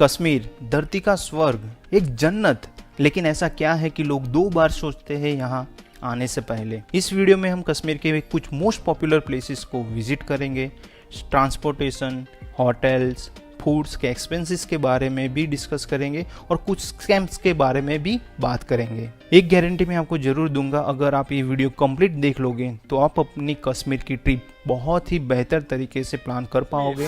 कश्मीर धरती का स्वर्ग, एक जन्नत। लेकिन ऐसा क्या है कि लोग 2 बार सोचते हैं यहाँ आने से पहले। इस वीडियो में हम कश्मीर के कुछ मोस्ट पॉपुलर प्लेसेस को विजिट करेंगे, ट्रांसपोर्टेशन, होटल्स, फूड्स के एक्सपेंसेस के बारे में भी डिस्कस करेंगे और कुछ स्कैम्स के बारे में भी बात करेंगे। एक गारंटी मैं आपको जरूर दूंगा, अगर आप ये वीडियो कंप्लीट देख लोगे तो आप अपनी कश्मीर की ट्रिप बहुत ही बेहतर तरीके से प्लान कर पाओगे।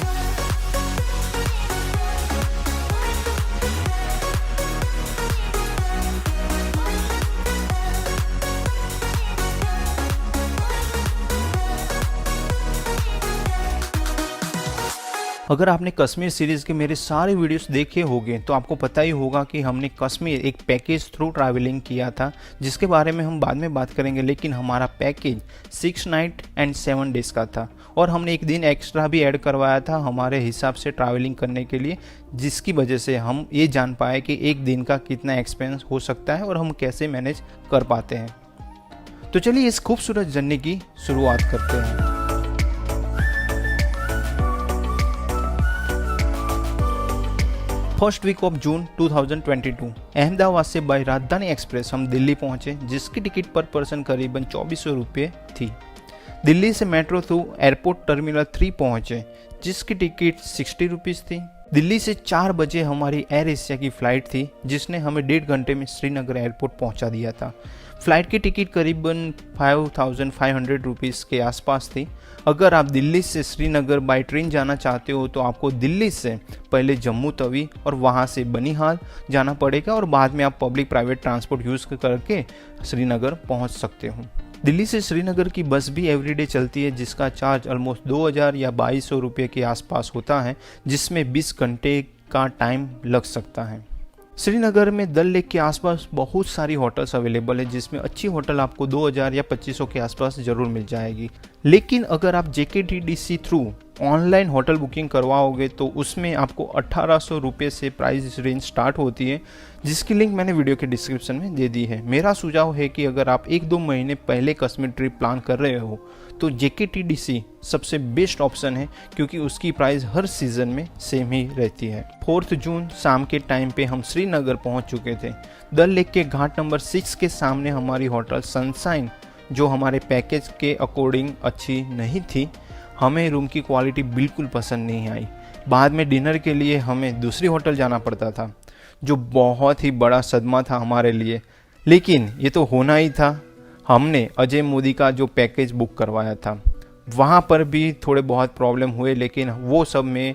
अगर आपने कश्मीर सीरीज़ के मेरे सारे वीडियोस देखे होंगे तो आपको पता ही होगा कि हमने कश्मीर एक पैकेज थ्रू ट्रैवलिंग किया था, जिसके बारे में हम बाद में बात करेंगे। लेकिन हमारा पैकेज 6 नाइट एंड 7 डेज़ का था और हमने एक दिन एक्स्ट्रा भी ऐड करवाया था हमारे हिसाब से ट्रैवलिंग करने के लिए, जिसकी वजह से हम ये जान पाए कि एक दिन का कितना एक्सपेंस हो सकता है और हम कैसे मैनेज कर पाते हैं। तो चलिए इस खूबसूरत जर्नी की शुरुआत करते हैं। First week of June 2022 Ahmedabad से बाय राजधानी एक्सप्रेस हम दिल्ली पहुंचे, जिसकी टिकट पर पर्सन करीबन 2400 रुपये थी। दिल्ली से मेट्रो थ्रू एयरपोर्ट टर्मिनल 3 पहुंचे, जिसकी टिकट 60 रुपीज़ थी। दिल्ली से 4 बजे हमारी एयर एशिया की फ़्लाइट थी, जिसने हमें 1.5 घंटे में श्रीनगर एयरपोर्ट पहुंचा दिया था। फ़्लाइट की टिकट करीबन 5500 रुपीज़ के आसपास थी। अगर आप दिल्ली से श्रीनगर बाय ट्रेन जाना चाहते हो तो आपको दिल्ली से पहले जम्मू तवी और वहां से बनिहाल जाना पड़ेगा और बाद में आप पब्लिक प्राइवेट ट्रांसपोर्ट यूज़ करके श्रीनगर पहुंच सकते हो। दिल्ली से श्रीनगर की बस भी एवरीडे चलती है, जिसका चार्ज ऑलमोस्ट 2000 या 2200 रुपये के आसपास होता है, जिसमें 20 घंटे का टाइम लग सकता है। श्रीनगर में डल लेक के आसपास बहुत सारी होटल्स अवेलेबल है, जिसमें अच्छी होटल आपको 2000 या 2500 के आसपास ज़रूर मिल जाएगी। लेकिन अगर आप JKTDC through online hotel booking करवाओगे तो उसमें आपको 1800 रुपये से प्राइस रेंज स्टार्ट होती है, जिसकी लिंक मैंने वीडियो के डिस्क्रिप्शन में दे दी है। मेरा सुझाव है कि अगर आप 1-2 महीने पहले कश्मीर ट्रिप प्लान कर रहे हो तो JKTDC सबसे बेस्ट ऑप्शन है, क्योंकि उसकी प्राइस हर सीज़न में सेम ही रहती है। 4 जून शाम के टाइम पे हम श्रीनगर पहुंच चुके थे। डल लेक के घाट नंबर 6 के सामने हमारी होटल सनशाइन, जो हमारे पैकेज के अकॉर्डिंग अच्छी नहीं थी, हमें रूम की क्वालिटी बिल्कुल पसंद नहीं आई। बाद में डिनर के लिए हमें दूसरी होटल जाना पड़ता था, जो बहुत ही बड़ा सदमा था हमारे लिए। लेकिन ये तो होना ही था, हमने अजय मोदी का जो पैकेज बुक करवाया था वहाँ पर भी थोड़े बहुत प्रॉब्लम हुए, लेकिन वो सब मैं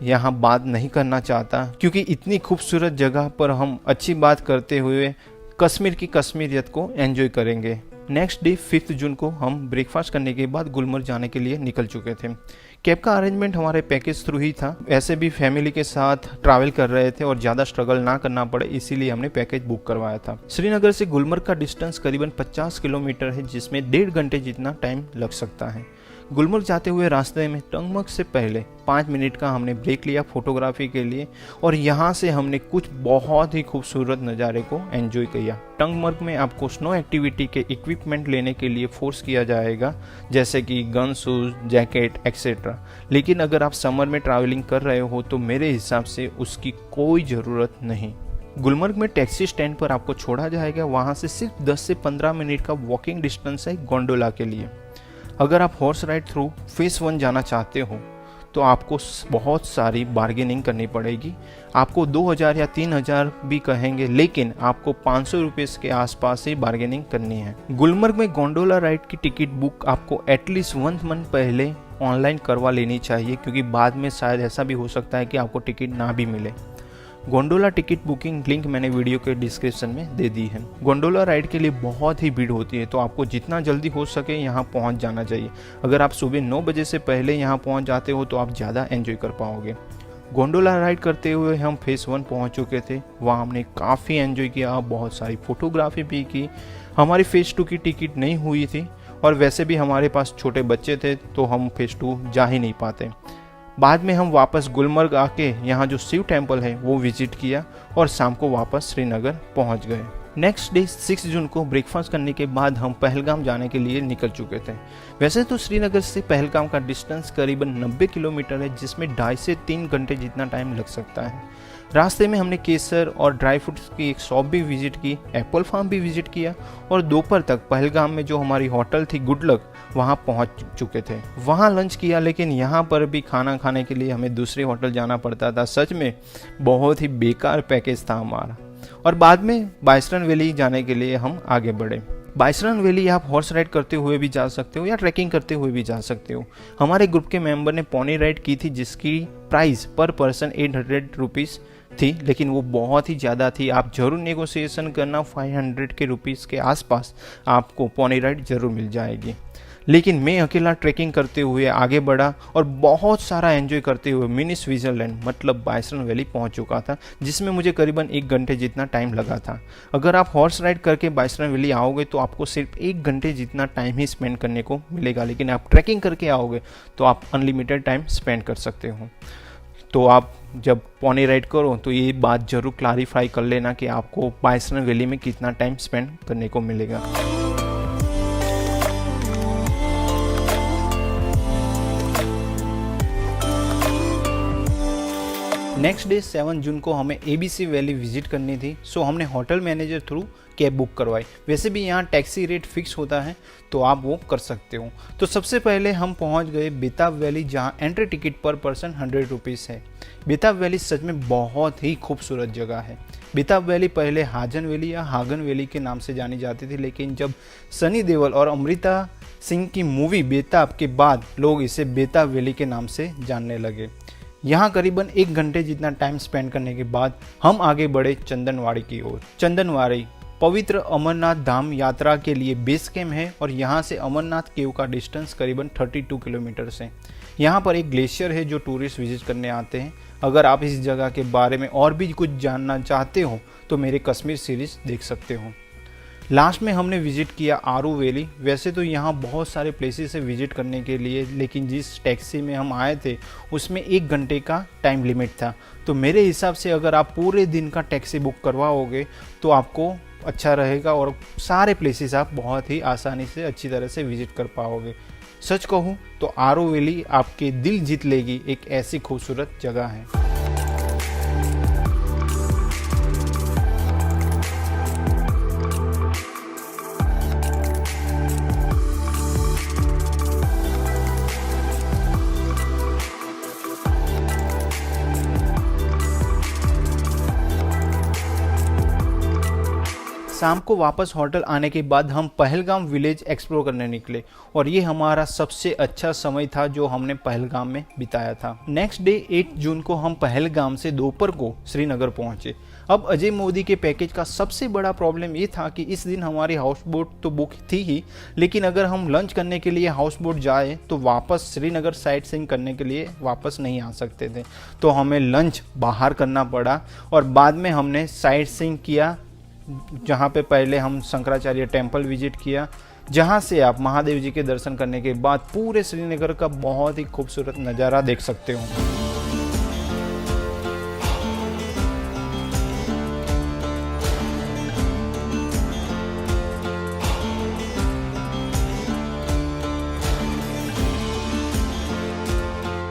यहाँ बात नहीं करना चाहता, क्योंकि इतनी खूबसूरत जगह पर हम अच्छी बात करते हुए कश्मीर की कश्मीरियत को एंजॉय करेंगे। नेक्स्ट डे 5 जून को हम ब्रेकफास्ट करने के बाद गुलमर्ग जाने के लिए निकल चुके थे। कैब का अरेंजमेंट हमारे पैकेज थ्रू ही था, ऐसे भी फैमिली के साथ ट्रैवल कर रहे थे और ज़्यादा स्ट्रगल ना करना पड़े, इसीलिए हमने पैकेज बुक करवाया था। श्रीनगर से गुलमर्ग का डिस्टेंस करीबन 50 किलोमीटर है, जिसमें 1.5 घंटे जितना टाइम लग सकता है। गुलमर्ग जाते हुए रास्ते में टंगमर्ग से पहले 5 मिनट का हमने ब्रेक लिया फोटोग्राफी के लिए, और यहाँ से हमने कुछ बहुत ही खूबसूरत नज़ारे को एंजॉय किया। टंगमर्ग में आपको स्नो एक्टिविटी के इक्विपमेंट लेने के लिए फोर्स किया जाएगा, जैसे कि गन, शूज़, जैकेट एक्सेट्रा। लेकिन अगर आप समर में ट्रैवलिंग कर रहे हो तो मेरे हिसाब से उसकी कोई ज़रूरत नहीं। गुलमर्ग में टैक्सी स्टैंड पर आपको छोड़ा जाएगा, वहाँ से सिर्फ 10 से 15 मिनट का वॉकिंग डिस्टेंस है गोंडोला के लिए। अगर आप हॉर्स राइड थ्रू फेस 1 जाना चाहते हो तो आपको बहुत सारी बार्गेनिंग करनी पड़ेगी। आपको 2000 या 3000 भी कहेंगे, लेकिन आपको 500 रुपये के आसपास ही बार्गेनिंग करनी है। गुलमर्ग में गोंडोला राइड की टिकट बुक आपको एटलीस्ट 1 मंथ पहले ऑनलाइन करवा लेनी चाहिए, क्योंकि बाद में शायद ऐसा भी हो सकता है कि आपको टिकट ना भी मिले। गोंडोला टिकट बुकिंग लिंक मैंने वीडियो के डिस्क्रिप्शन में दे दी है। गोंडोला राइड के लिए बहुत ही भीड़ होती है, तो आपको जितना जल्दी हो सके यहाँ पहुँच जाना चाहिए। अगर आप सुबह 9 बजे से पहले यहाँ पहुँच जाते हो तो आप ज़्यादा एंजॉय कर पाओगे। गोंडोला राइड करते हुए हम फेस 1 पहुँच चुके थे, वहाँ हमने काफ़ी एंजॉय किया, बहुत सारी फोटोग्राफी भी की। हमारी फेस 2 की टिकट नहीं हुई थी, और वैसे भी हमारे पास छोटे बच्चे थे तो हम फेस 2 जा ही नहीं पाते। बाद में हम वापस गुलमर्ग आके यहाँ जो शिव टेम्पल है वो विजिट किया और शाम को वापस श्रीनगर पहुँच गए। नेक्स्ट डे 6 जून को ब्रेकफास्ट करने के बाद हम पहलगाम जाने के लिए निकल चुके थे। वैसे तो श्रीनगर से पहलगाम का डिस्टेंस करीबन 90 किलोमीटर है, जिसमें 2.5 से 3 घंटे जितना टाइम लग सकता है। रास्ते में हमने केसर और ड्राई फ्रूट्स की एक शॉप भी विजिट की, एप्पल फार्म भी विजिट किया और दोपहर तक पहलगाम में जो हमारी होटल थी गुड लक, वहाँ पहुँच चुके थे। वहाँ लंच किया, लेकिन यहाँ पर भी खाना खाने के लिए हमें दूसरी होटल जाना पड़ता था। सच में बहुत ही बेकार पैकेज था हमारा। और बाद में बाइसरन वैली जाने के लिए हम आगे बढ़े। बाइसरन वैली आप हॉर्स राइड करते हुए भी जा सकते हो या ट्रैकिंग करते हुए भी जा सकते हो। हमारे ग्रुप के मेंबर ने पोनी राइड की थी जिसकी प्राइस पर पर्सन 800 रुपीज़ थी, लेकिन वो बहुत ही ज़्यादा थी। आप जरूर नेगोशिएशन करना, 500 के रुपीज़ के आसपास आपको पोनी राइड ज़रूर मिल जाएगी। लेकिन मैं अकेला ट्रैकिंग करते हुए आगे बढ़ा और बहुत सारा एंजॉय करते हुए मिनी स्विट्ज़रलैंड मतलब बाइसरन वैली पहुंच चुका था, जिसमें मुझे करीबन 1 घंटे जितना टाइम लगा था। अगर आप हॉर्स राइड करके बाइसरन वैली आओगे तो आपको सिर्फ 1 घंटे जितना टाइम ही स्पेंड करने को मिलेगा, लेकिन आप ट्रैकिंग करके आओगे तो आप अनलिमिटेड टाइम स्पेंड कर सकते हो। तो आप जब पोनी राइड करो तो ये बात ज़रूर क्लैरिफाई कर लेना कि आपको बाइसरन वैली में कितना टाइम स्पेंड करने को मिलेगा। नेक्स्ट डे 7 जून को हमें ABC वैली विजिट करनी थी, सो हमने hotel manager through cab book करवाई। वैसे भी यहाँ टैक्सी रेट फिक्स होता है तो आप वो कर सकते हो। तो सबसे पहले हम पहुँच गए बेताब वैली, जहाँ एंट्री टिकट पर पर्सन 100 रुपीज़ है। बेताब वैली सच में बहुत ही खूबसूरत जगह है। बेताब वैली पहले हाजन वैली या हागन वैली के नाम से जानी जाती थी, लेकिन जब सनी देओल और अमृता सिंह की मूवी बेताब के बाद लोग इसे बेताब वैली के नाम से जानने लगे। यहाँ करीबन 1 घंटे जितना टाइम स्पेंड करने के बाद हम आगे बढ़े चंदनवाड़ी की ओर। चंदनवाड़ी पवित्र अमरनाथ धाम यात्रा के लिए बेस कैम्प है और यहाँ से अमरनाथ केव का डिस्टेंस करीबन 32 किलोमीटर है। यहाँ पर एक ग्लेशियर है जो टूरिस्ट विजिट करने आते हैं। अगर आप इस जगह के बारे में और भी कुछ जानना चाहते हो तो मेरे कश्मीर सीरीज देख सकते हो। लास्ट में हमने विजिट किया आरू वैली। वैसे तो यहाँ बहुत सारे प्लेसेस है विजिट करने के लिए, लेकिन जिस टैक्सी में हम आए थे उसमें 1 घंटे का टाइम लिमिट था। तो मेरे हिसाब से अगर आप पूरे दिन का टैक्सी बुक करवाओगे तो आपको अच्छा रहेगा और सारे प्लेसेस आप बहुत ही आसानी से अच्छी तरह से विजिट कर पाओगे। सच कहूँ तो आरू वैली आपके दिल जीत लेगी, एक ऐसी खूबसूरत जगह है। शाम को वापस होटल आने के बाद हम पहलगाम विलेज एक्सप्लोर करने निकले और ये हमारा सबसे अच्छा समय था जो हमने पहलगाम में बिताया था। नेक्स्ट डे 8 जून को हम पहलगाम से दोपहर को श्रीनगर पहुंचे। अब अजय मोदी के पैकेज का सबसे बड़ा प्रॉब्लम ये था कि इस दिन हमारी हाउस बोट तो बुक थी ही, लेकिन अगर हम लंच करने के लिए हाउस बोट जाए तो वापस श्रीनगर साइट सीइंग करने के लिए वापस नहीं आ सकते थे। तो हमें लंच बाहर करना पड़ा और बाद में हमने साइट सीइंग किया, जहाँ पे पहले हम शंकराचार्य टेम्पल विजिट किया, जहाँ से आप महादेव जी के दर्शन करने के बाद पूरे श्रीनगर का बहुत ही खूबसूरत नज़ारा देख सकते हो।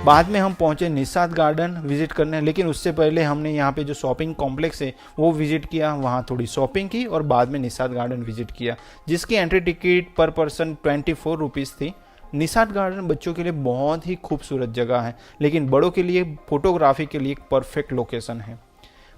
बाद में हम पहुंचे निषाद गार्डन विजिट करने, लेकिन उससे पहले हमने यहाँ पे जो शॉपिंग कॉम्प्लेक्स है वो विजिट किया, वहाँ थोड़ी शॉपिंग की और बाद में निषाद गार्डन विजिट किया, जिसकी एंट्री टिकट पर पर्सन 24 रुपीज़ थी। निषाद गार्डन बच्चों के लिए बहुत ही खूबसूरत जगह है, लेकिन बड़ों के लिए फोटोग्राफी के लिए एक परफेक्ट लोकेशन है।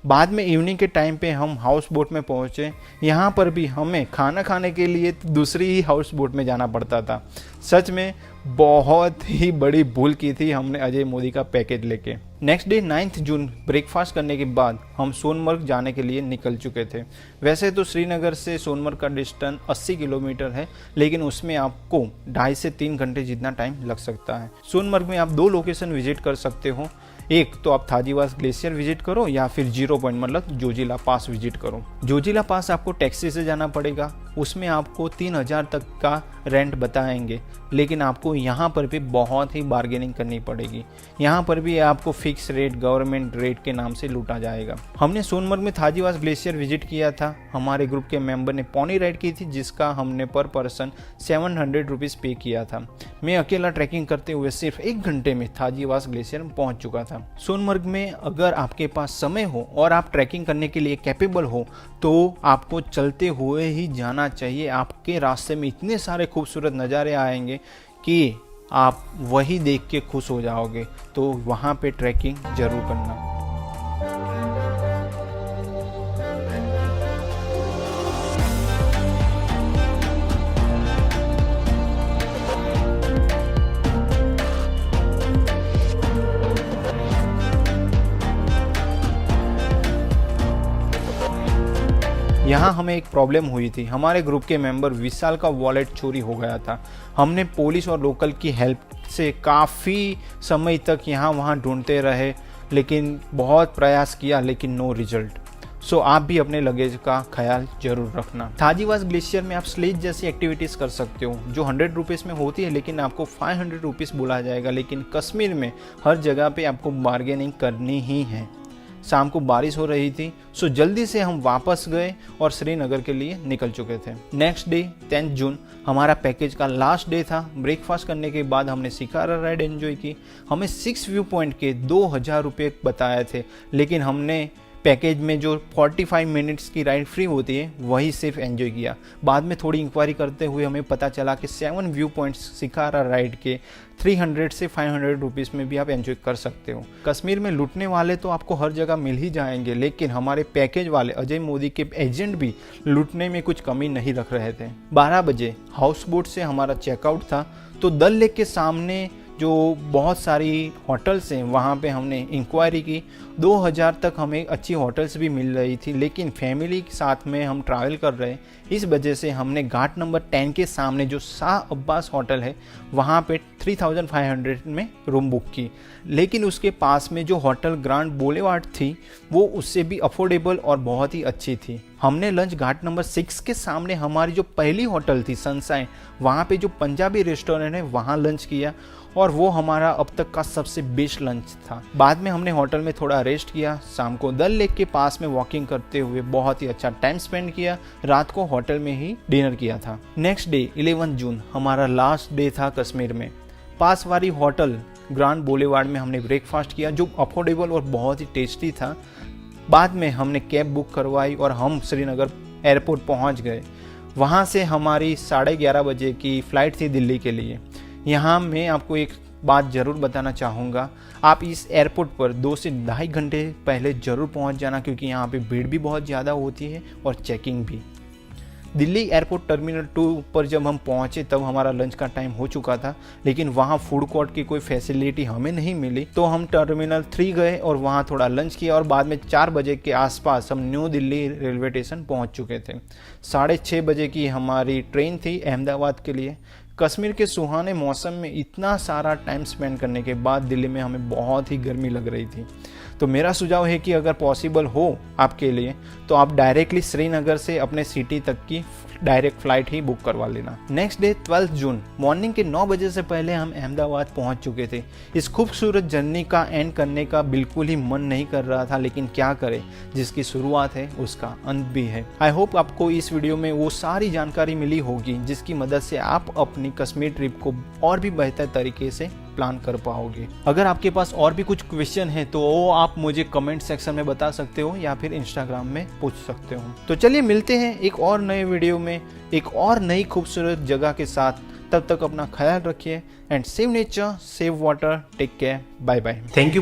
बाद में इवनिंग के टाइम पे हम हाउस बोट में पहुँचे। यहाँ पर भी हमें खाना खाने के लिए दूसरी ही हाउस बोट में जाना पड़ता था। सच में बहुत ही बड़ी भूल की थी हमने अजय मोदी का पैकेज लेके। नेक्स्ट डे 9 जून ब्रेकफास्ट करने के बाद हम सोनमर्ग जाने के लिए निकल चुके थे। वैसे तो श्रीनगर से सोनमर्ग का डिस्टेंस 80 किलोमीटर है, लेकिन उसमें आपको 2.5 से 3 घंटे जितना टाइम लग सकता है। सोनमर्ग में आप 2 लोकेशन विजिट कर सकते हो। एक तो आप थाजीवास ग्लेशियर विजिट करो या फिर 0 पॉइंट मतलब जोजिला पास विजिट करो। जोजिला पास आपको टैक्सी से जाना पड़ेगा, उसमें आपको 3000 तक का रेंट बताएंगे, लेकिन आपको यहाँ पर भी बहुत ही बार्गेनिंग करनी पड़ेगी। यहाँ पर भी आपको फिक्स रेट गवर्नमेंट रेट के नाम से लूटा जाएगा। हमने सोनमर्ग में थाजीवास ग्लेशियर विजिट किया था। हमारे ग्रुप के मेंबर ने पोनी राइड की थी, जिसका हमने पर पर्सन 700 रुपीज़ पे किया था। मैं अकेला ट्रैकिंग करते हुए सिर्फ 1 घंटे में थाजीवास ग्लेशियर पहुँच चुका था। सोनमर्ग में अगर आपके पास समय हो और आप ट्रैकिंग करने के लिए कैपेबल हो तो आपको चलते हुए ही जाना चाहिए। आपके रास्ते में इतने सारे खूबसूरत नज़ारे आएंगे कि आप वही देख के खुश हो जाओगे। तो वहाँ पे ट्रैकिंग ज़रूर करना। यहाँ हमें एक प्रॉब्लम हुई थी। हमारे ग्रुप के मेंबर विशाल का वॉलेट चोरी हो गया था। हमने पुलिस और लोकल की हेल्प से काफ़ी समय तक यहाँ वहाँ ढूंढते रहे, लेकिन बहुत प्रयास किया लेकिन नो रिजल्ट। सो आप भी अपने लगेज का ख्याल जरूर रखना। थाजीवास ग्लेशियर में आप स्लेज जैसी एक्टिविटीज़ कर सकते हो जो 100 रुपीज़ में होती है, लेकिन आपको 500 रुपीज़ बोला जाएगा। लेकिन कश्मीर में हर जगह पे आपको बार्गेनिंग करनी ही है। शाम को बारिश हो रही थी, सो जल्दी से हम वापस गए और श्रीनगर के लिए निकल चुके थे। नेक्स्ट डे 10 जून हमारा पैकेज का लास्ट डे था। ब्रेकफास्ट करने के बाद हमने शिकारा राइड एंजॉय की। हमें 6 व्यू पॉइंट के 2000 रुपये बताए थे, लेकिन हमने पैकेज में जो 45 मिनट्स की राइड फ्री होती है वही सिर्फ एंजॉय किया। बाद में थोड़ी इंक्वायरी करते हुए हमें पता चला कि 7 व्यू पॉइंट्स शिकारा राइड के 300 से 500 रुपीज़ में भी आप एंजॉय कर सकते हो। कश्मीर में लूटने वाले तो आपको हर जगह मिल ही जाएंगे, लेकिन हमारे पैकेज वाले अजय मोदी के एजेंट भी लूटने में कुछ कमी नहीं रख रहे थे। 12 बजे हाउस बोट से हमारा चेकआउट था, तो डल लेक के सामने जो बहुत सारी होटल्स हैं वहाँ पे हमने इंक्वायरी की। 2000 तक हमें अच्छी होटल्स भी मिल रही थी, लेकिन फैमिली के साथ में हम ट्रैवल कर रहे, इस वजह से हमने घाट नंबर 10 के सामने जो शाह अब्बास होटल है वहाँ पे 3500 में रूम बुक की। लेकिन उसके पास में जो होटल ग्रांड बोलेवार्ड थी वो उससे भी अफोर्डेबल और बहुत ही अच्छी थी। हमने लंच घाट नंबर 6 के सामने हमारी जो पहली होटल थी सनशाइन, वहाँ पे जो पंजाबी रेस्टोरेंट है वहाँ लंच किया, और वो हमारा अब तक का सबसे बेस्ट लंच था। बाद में हमने होटल में थोड़ा रेस्ट किया। शाम को डल लेक के पास में वॉकिंग करते हुए बहुत ही अच्छा टाइम स्पेंड किया। रात को होटल में ही डिनर किया था। नेक्स्ट डे 11 जून हमारा लास्ट डे था कश्मीर में। पास वाली होटल ग्रांड बोलेवार्ड में हमने ब्रेकफास्ट किया जो अफोर्डेबल और बहुत ही टेस्टी था। बाद में हमने कैब बुक करवाई और हम श्रीनगर एयरपोर्ट पहुंच गए। वहां से हमारी 11:30 बजे की फ़्लाइट थी दिल्ली के लिए। यहाँ मैं आपको एक बात ज़रूर बताना चाहूँगा, आप इस एयरपोर्ट पर 2 से 2.5 घंटे पहले ज़रूर पहुँच जाना, क्योंकि यहाँ पे भीड़ भी बहुत ज़्यादा होती है और चेकिंग भी। दिल्ली एयरपोर्ट टर्मिनल 2 पर जब हम पहुंचे तब हमारा लंच का टाइम हो चुका था, लेकिन वहां फूड कोर्ट की कोई फैसिलिटी हमें नहीं मिली। तो हम टर्मिनल 3 गए और वहां थोड़ा लंच किया, और बाद में 4 बजे के आसपास हम न्यू दिल्ली रेलवे स्टेशन पहुंच चुके थे। 6:30 बजे की हमारी ट्रेन थी अहमदाबाद के लिए। कश्मीर के सुहाने मौसम में इतना सारा टाइम स्पेंड करने के बाद दिल्ली में हमें बहुत ही गर्मी लग रही थी। तो मेरा सुझाव है कि अगर पॉसिबल हो आपके लिए तो आप डायरेक्टली श्रीनगर से अपने सिटी तक की डायरेक्ट फ्लाइट ही बुक करवा लेना। नेक्स्ट डे 12 जून मॉर्निंग के 9 बजे से पहले हम अहमदाबाद पहुंच चुके थे। इस खूबसूरत जर्नी का एंड करने का बिल्कुल ही मन नहीं कर रहा था, लेकिन क्या करें, जिसकी शुरुआत है उसका अंत भी है। आई होप आपको इस वीडियो में वो सारी जानकारी मिली होगी जिसकी मदद से आप अपनी कश्मीर ट्रिप को और भी बेहतर तरीके से प्लान कर पाओगे। अगर आपके पास और भी कुछ क्वेश्चन है तो वो आप मुझे कमेंट सेक्शन में बता सकते हो या फिर इंस्टाग्राम में पूछ सकते हो। तो चलिए मिलते हैं एक और नए वीडियो में एक और नई खूबसूरत जगह के साथ। तब तक अपना ख्याल रखिए and save nature, save water, take care, bye bye. Thank you.